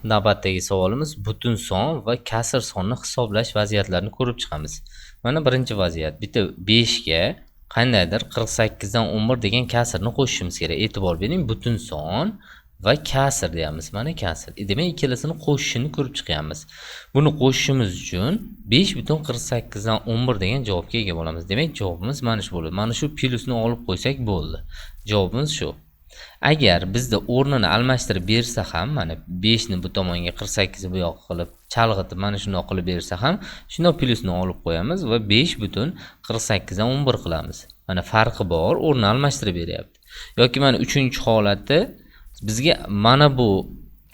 Navbatdagi savolimiz butun son va kasr sonni hisoblash vaziyatlarini ko'rib chiqamiz. Mana birinchi vaziyat. Bitta 5 ga qandaydir 48 dan 11 degan kasrni qo'shishimiz kerak. E'tibor bering, butun son va kasr deyamiz. Mana kasr. Demak, ikkalasini qo'shishini ko'rib chiqyapmiz. Buni qo'shishimiz uchun 5,48 dan 11 degan javobga ega bo'lamiz. Demak, javobimiz mana shu bo'ladi. Mana shu plyusni olib qo'ysak bo'ldi. Javobimiz shu. Agar bizda o'rnini almashtirib bersa ham, mana 5 ni bu tomonga 48 ni bu yoqqa qilib chalg'itib mana shunday qilib bersa ham, shunday plyusni olib qo'yamiz va 5,48 dan 11 qilamiz. Mana farqi bor, o'rnini almashtirib beryapti. Yoki mana 3-holatda bizga mana bu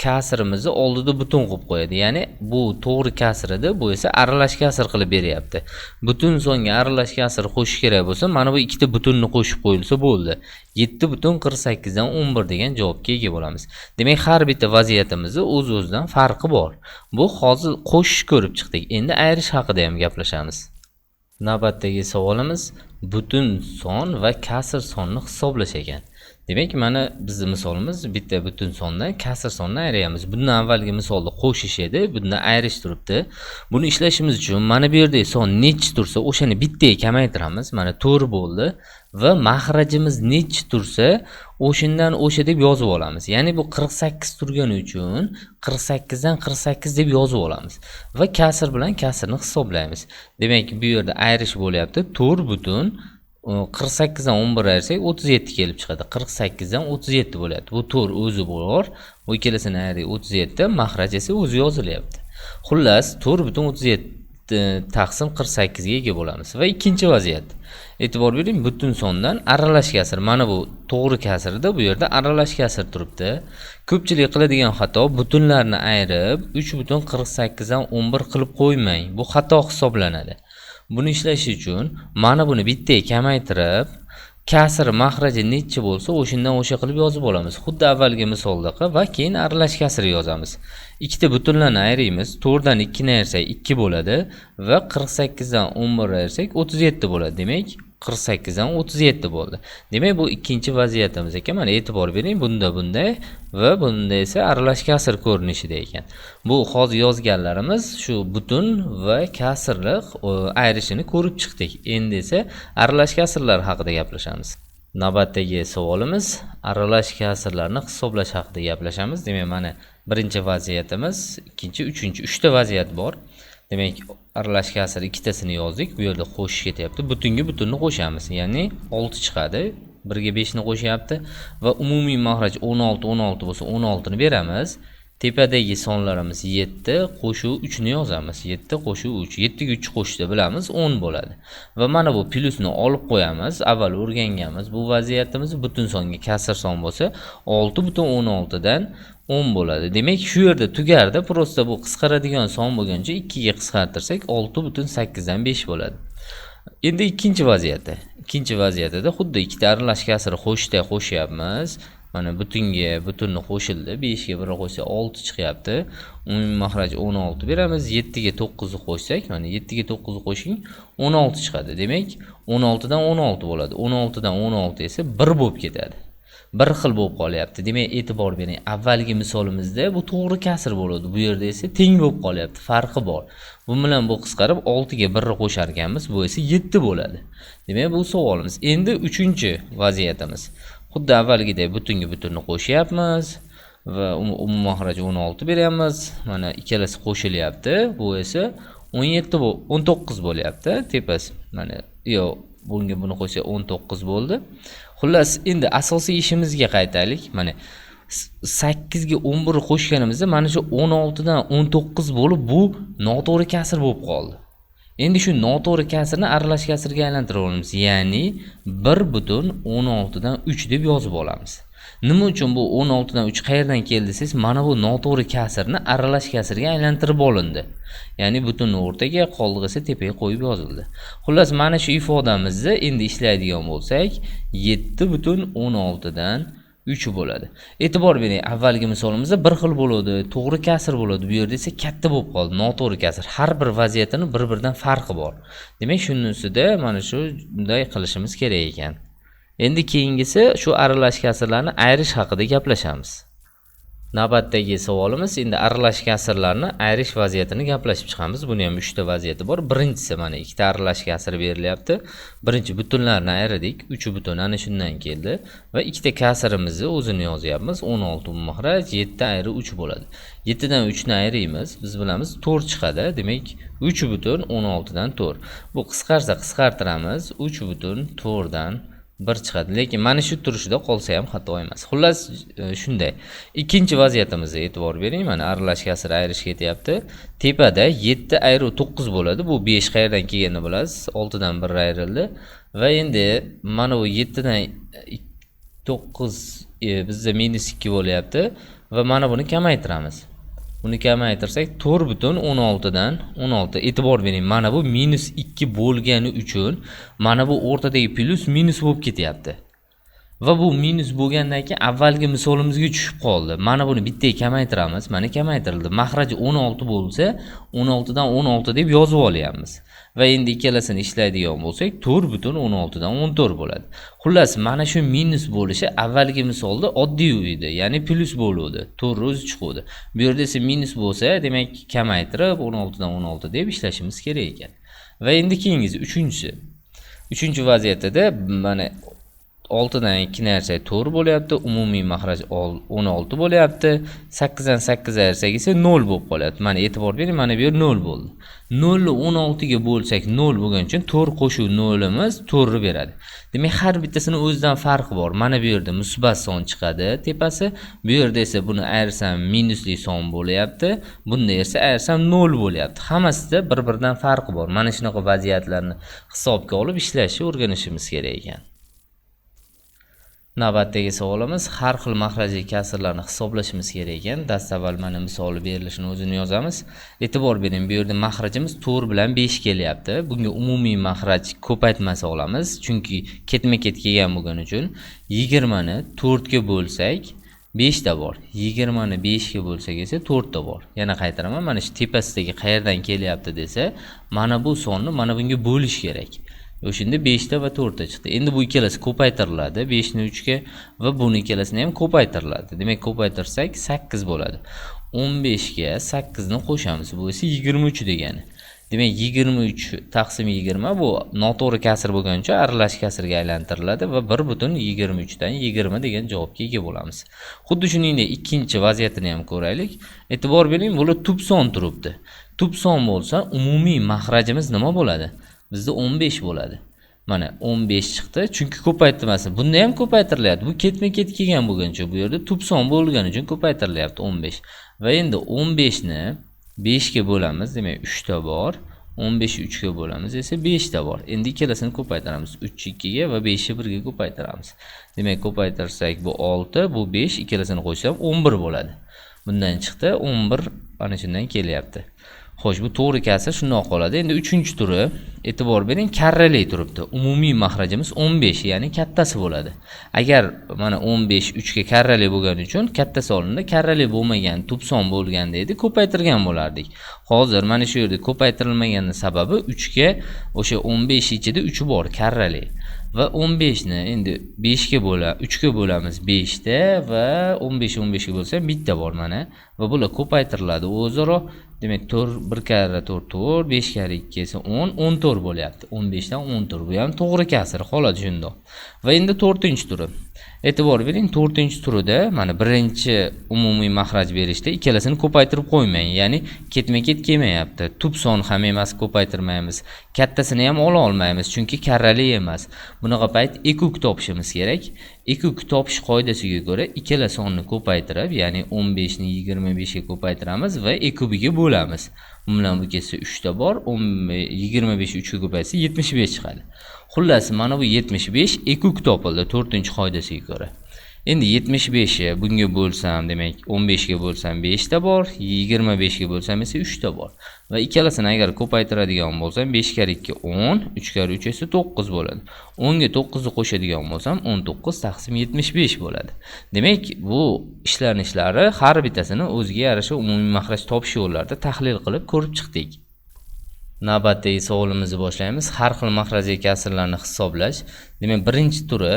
kasrimizni oldida butun qilib qo'yadi. Ya'ni bu to'g'ri kasr edi, bu esa aralash kasr qilib beryapti. Butun songa aralash kasr qo'shish kerak bo'lsa, mana bu ikkita butunni qo'shib qo'yilsa bo'ldi. 7,48 dan 11 degan javobga ega bo'lamiz. Demak, har bitta vaziyatimizda o'z-o'zidan farqi bor. Bu hozir qo'shish ko'rib chiqdik. Endi ayirish haqida ham gaplashamiz. Navbatdagi savolimiz butun son va kasr sonni hisoblash ekan. Demak, mana bizning misolimiz bitta butun sondan kasr sonni ayiramiz. Bundan avvalgi misolda qo'shish edi, bundan ayirish turibdi. Buni ishlashimiz uchun mana bu yerda son nechi tursa, o'shani bittaga kamaytiramiz. Mana 4 bo'ldi va maxrajimiz nechi tursa, o'shandan o'sha deb yozib olamiz. Ya'ni bu 48 turgani uchun 48 dan 48 deb yozib olamiz va kasr bilan kasrni hisoblaymiz. Demak, bu yerda ayirish bo'lyapti. 4 butun 48 dan 11 ayirsak 37 kelib chiqadi. 48 dan 37 bo'lyapti. Bu 4 o'zi bor. Bu ikkalasini ayirsak 37, maxraj esa o'zi yozilyapti. Xullas 4,37 taqsim 48 ga ega bo'lamiz. Va ikkinchi vaziyat. E'tibor bering, butun sondan aralash kasr. Mana bu to'g'ri kasrda, bu yerda aralash kasr turibdi. Ko'pchilik qiladigan xato butunlarni ayirib 3,48 dan 11 qilib qo'ymang. Bu xato hisoblanadi. Buni ishlash uchun mana buni bittaga kamaytirib, kasr maxraji necha bo'lsa, o'shandan o'sha qilib yozib olamiz. Xuddi avvalgi misoldaqa va keyin aralash kasr yozamiz. Ikkita butunlarni ayiramiz. 4 dan 2 ni ayirsak 2 bo'ladi va 48 dan 11 ayirsak 37 bo'ladi. Demak, 48 dan 37 bo'ldi. Demak, bu ikkinchi vaziyatimiz ekan. Mana e'tibor bering, bunda bunday va bunda esa aralash kasr ko'rinishida ekan. Bu hozir yozganlarimiz shu butun va kasrlik ayirishini ko'rib chiqdik. Endi esa aralash kasrlar haqida gaplashamiz. Navbatdagi savolimiz aralash kasrlarni hisoblash haqida gaplashamiz. Demak, mana birinchi vaziyatimiz, ikkinchi, uchinchi, 3 ta vaziyat bor. Demak, aralash kasr ikkitasini yozdik. Bu yerda qo'shish ketyapti. Butunga butunni qo'shamiz. Ya'ni 6 chiqadi. 1 ga 5 ni qo'shyapti va umumiy maxraj 16 bo'lsa 16 ni beramiz. Tepadagi sonlarimiz 7, qo'shuv 3 ni yozamiz. 7 qo'shuv 3. 7 ga 3 qo'shishda bilamiz 10 bo'ladi. Va mana bu plyusni olib qo'yamiz. Avval o'rganganmiz. Bu vaziyatimiz butun songa kasr son bo'lsa 6,16 dan 10 bo'ladi. Demak, shu yerda tugardi. Prosta bu qisqaradigan son bo'lgancha 2 ga qisqartirsak 6,8 dan 5 bo'ladi. Endi ikkinchi vaziyatda. Ikkinchi vaziyatda xuddi ikkita aralash kasr qo'shishda qo'shyapmiz. Mana butunga butunni qo'shildi. 5 ga 1 qo'shsa 6 chiqyapti. Umumiy maxraj 16 beramiz. 7 ga 9 ni qo'shsak, mana 7 ga 9 ni qo'shing 16 chiqadi. Demak, 16 dan 16 bo'ladi. 16 dan 16 esa 1 bo'lib ketadi. Bir xil bo'lib qolyapti. Demak, e'tibor bering. Avvalgi misolimizda bu to'g'ri kasr bo'ladi. Bu yerda esa teng bo'lib qolyapti. Farqi bor. Bu bilan bu qisqarib 6 ga 1 qo'shar ekanmiz. Bu esa 7 bo'ladi. Demak, bu savolimiz. Endi uchinchi vaziyatimiz. Xuddi avvalgidek butunga butunni qo'shyapmiz va umumiy maxraj 16 beryapmiz. Mana ikkalasi qo'shilyapti. Bu esa 19 bo'lyapti. Tepasi mana yo'q, bunga buni qo'shsa 19 bo'ldi. Xullas, endi asosiy ishimizga qaytaylik. Mana 8 ga 11 qo'shganimizda mana shu 16 dan 19 bo'lib, bu noto'g'ri kasr bo'lib qoldi. Endi shu noto'g'ri kasrni aralash kasrga aylantirib olamiz. Ya'ni 1,16 dan 3 deb yozib olamiz. Nima uchun bu 16 dan 3 qayerdan keldi desiz, mana bu noto'g'ri kasrni aralash kasrga aylantirib olindi. Ya'ni butunni o'rtaga, qoldig'isi tepaga qo'yib yozildi. Xullas, mana shu ifodamizni endi ishlaydigan bo'lsak, 7,16 dan 3 bo'ladi. E'tibor bering, avvalgi misolimizda bir xil bo'ladi, to'g'ri kasr bo'ladi. Bu yerda esa katta bo'lib qoldi, noto'g'ri kasr. Har bir vaziyatini bir-biridan farqi bor. Demak, shunisida mana shunday qilishimiz kerak ekan. Endi keyingisi shu aralash kasrlarni ayirish haqida gaplashamiz. Navbatdagi savolimiz endi aralash kasrlarni ayirish vaziyatini gaplashib chiqamiz. Buni ham 3 ta vaziyati bor. Birinchisi mana ikkita aralash kasr berilyapti. Birinchi butunlarni ayirdik. 3 butun ana shundan keldi va ikkita kasrimizni o'zini yozyapmiz. 16 ummaxraj 7 ayri 3 bo'ladi. 7 dan 3 ni ayiramiz. Biz bilamiz 4 chiqadi. Demak 3 butun 16 dan 4. Bu qisqarsa qisqartiramiz. 3 butun 4 dan 1 chiqadi. Lekin mana shu turishida qolsa ham xato emas. Xullas shunday. Ikkinchi vaziyatimizga e'tibor bering. Mana aralash kasr ayirish ketyapti. Tepada 7 ayru 9 bo'ladi. Bu 5 qayerdan kelganini bilasiz. 6 dan 1 ayrildi va endi mana bu 7 dan 9 bizda -2 bo'lyapti va mana buni kamaytiramiz. Buni kamaytirsak 4 butun 16 dan 16. E'tibor bering, mana bu -2 bo'lgani uchun mana bu o'rtadagi plyus minus bo'lib ketyapti. Va bu minus bo'lgandan keyin avvalgi misolimizga tushib qoldi. Mana buni bittaga kamaytiramiz. Mana kamaytirildi. Maxraji 16 bo'lsa, 16 dan 16 deb yozib olyapmiz. Va endi ikkalasini ishlaydigan bo'lsak, 4 butun 16 dan 14 bo'ladi. Xullas, mana shu minus bo'lishi avvalgi misolda oddiy edi, ya'ni plyus bo'luvdi. 4 o'zi chiquvdi. Bu yerda esa minus bo'lsa, demak kamaytirib 16 dan 16 deb ishlashimiz kerak ekan. Va endi keyingisi uchinchisi. Uchinchi vaziyatda mana 6 dan 2 ni ayirsak 4 bo'lyapti, umumiy maxraj 16 bo'lyapti. 8 dan 8 ayirsak esa 0 bo'lib qolyapti. Mana e'tibor bering, mana bu yer 0 bo'ldi. 0 ni 16 ga bo'lsak 0 bo'lgani uchun 4 qo'shuv 0 imiz 4 ni beradi. Demak, har bittasini o'zidan farqi bor. Mana bu yerda musbat son chiqadi tepasi, bu yerda esa buni ayirsam minusli son bo'lyapti, bunda esa ayirsam 0 bo'lyapti. Hammasida bir-biridan farqi bor. Mana shunaqa vaziyatlarni hisobga olib ishlashni o'rganishimiz kerak ekan. Navbatdagi savolimiz har xil maxrajli kasrlarni hisoblashimiz kerak ekan. Dastavval mana misoli berilishini o'zini yozamiz. E'tibor bering, bu yerda maxrajimiz 4 bilan 5 kelyapti. Bunga umumiy maxraj ko'paytmasi olamiz, chunki ketma-ket kelgan bo'lgani uchun 20 ni 4 ga bo'lsak 5 ta bor. 20 ni 5 ga bo'lsak esa 4 ta bor. Yana qaytaraman, mana shu tepasidagi qayerdan kelyapti desa, mana bu sonni mana bunga bo'lish kerak. O'shunda 5 ta va 4 ta chiqdi. Endi bu ikkalasi ko'paytiriladi 5 ni 3 ga va buni ikkalasini ham ko'paytiriladi. Demak, ko'paytirsak 8 bo'ladi. 15 ga 8 ni qo'shamiz. Bu esa 23 degani. Demak, 23 taqsim 20 bu noto'g'ri kasr bo'lgani uchun aralash kasrga aylantiriladi va 1.23 dan 20 degan javobga ega bo'lamiz. Xuddi shuningdek ikkinchi vaziyatini ham ko'raylik. E'tibor bering, bu tub son turibdi. Tub son bo'lsa, umumiy maxrajimiz nima bo'ladi? Bizda 15 bo'ladi. Mana 15 chiqdi, chunki ko'paytirmasi. Bunda ham ko'paytirilyapti. Bu ketma-ket kelgan bo'lgancha bu yerda tub son bo'lgani uchun ko'paytirilyapti 15. Va endi 15 ni 5 ga bo'lamiz, demak 3 ta bor. 15 ni 3 ga bo'lamiz esa 5 ta bor. Endi ikkalasini ko'paytiramiz. 3 2 ga va 5 1 ga ko'paytiramiz. Demak, ko'paytirsak bu 6, bu 5, ikkalasini qo'shsam 11 bo'ladi. Bundan chiqdi 11 ana shundan kelyapti. Xo'sh, bu to'g'ri kasr shundoq qoladi. Endi 3-turi, e'tibor bering, karrali turibdi. Umumiy maxrajimiz 15, ya'ni kattasi bo'ladi. Agar mana 15 3 ga karrali bo'lgani uchun kattasi olindi, karrali bo'lmagan tub son bo'lganda edi, ko'paytirgan bo'lardik. Hozir mana shu yerda ko'paytirilmaganning sababi 3 ga o'sha 15 ichida 3 bor, karrali. Va 15 ni endi 5 ga 3 ga bo'lamiz 5 ta va 15 ga bo'lsa bitta bor mana va bular ko'paytiriladi o'zaro. Demak 4 1 karra 4 4, 5 karra 2 esa 10, 14 bo'lyapti. 15 dan 14. Bu ham to'g'ri kasr, qoladi shundoq. Va endi 4-turi. E'tibor bering, 4-turida mana birinchi umumiy maxraj berishda ikkalasini ko'paytirib qo'ymang, ya'ni ketma-ket kelmayapti. Tub son ham emas, ko'paytirmaymiz. Kattasini ham ola olmaymiz, chunki karrali emas. Bunaqa payt ekuk topishimiz kerak. Ekuk topish qoidasiga ko'ra ikkala sonni ko'paytirib, ya'ni 15 ni 25 ga ko'paytiramiz va ekubiga bo'lamiz. Bu bilan bu kelsa 3 ta bor, 25 3 ga ko'paysa 75 chiqadi. Xullas, mana bu 75 ekuk topildi 4-qoidasiga ko'ra. Endi 75 ni bunga bo'lsam, demak 15 ga bo'lsam 5 ta bor, 25 ga bo'lsam esa 3 ta bor. Va ikkalasini agar ko'paytiradigan bo'lsam 5 kar 2 10, 3 kar 3 esa 9 bo'ladi. 10 ga 9 ni qo'shadigan bo'lsam 19 taqsim 75 bo'ladi. Demak, bu ishlanishlari har bittasini o'ziga yarasha umumiy maxraj topish yo'llarida tahlil qilib ko'rib chiqdik. Navbatdagi savolimizni boshlaymiz. Har xil maxrajli kasrlarni hisoblash. Demak, birinchi turi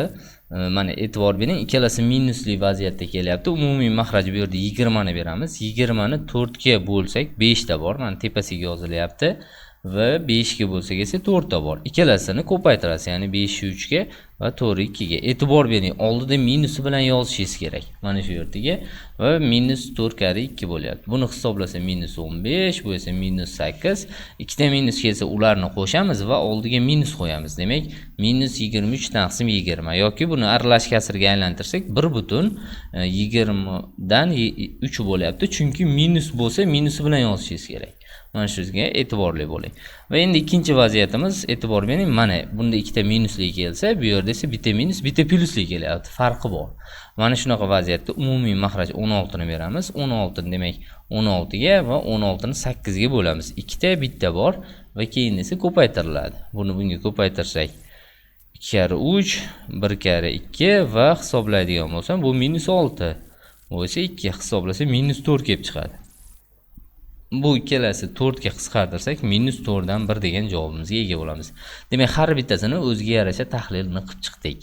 Mana e'tibor bering, ikkalasi minusli vaziyatda kelyapti. Umumiy maxraj bu yerda 20 ni beramiz. 20 ni 4 ga bo'lsak 5 ta bor. Mana tepasiga yozilyapti va 5 ga bo'lsak esa 4 ta bor. Ikkalasini ko'paytirasiz, ya'ni 5 3 ga va 4 2 ga. E'tibor bering, oldida minusi bilan yozishingiz kerak. Mana shu yerdaga va minus 4 kari 2 bo'lyapti. Buni hisoblasa minus 15, bu esa minus 8. Ikkita minus kelsa ularni qo'shamiz va oldiga minus qo'yamiz. Demak, minus 23 taqsim 20 yoki buni aralash kasrga aylantirsak 1,20 dan 3 bo'lyapti. Chunki minus bo'lsa minusi bilan yozishingiz kerak. Mana shunga e'tiborli bo'ling. Va endi ikkinchi vaziyatimiz, e'tibor bering, mana bunda ikkita minusli kelsa, bu yerda esa bitta minus, bitta plyusli kelyapti. Farqi bor. Mana shunaqa vaziyatda umumiy maxraj 16 ni beramiz. 16 ni demak 16 ga va 16 ni 8 ga bo'lamiz. Ikkita bitta bor va keyin esa ko'paytiriladi. Buni bunga ko'paytirsak 2 kari 3, 1 kari 2 va hisoblaydigan bo'lsam bu minus 6. Bu esa 2 hisoblasa minus 4 kelib chiqadi. Bu ikkalasi 4 ga qisqartirsak minus 4 dan 1 degan javobimizga ega bo'lamiz. Demak, har bittasini o'ziga yarasha tahlilni qilib chiqdik.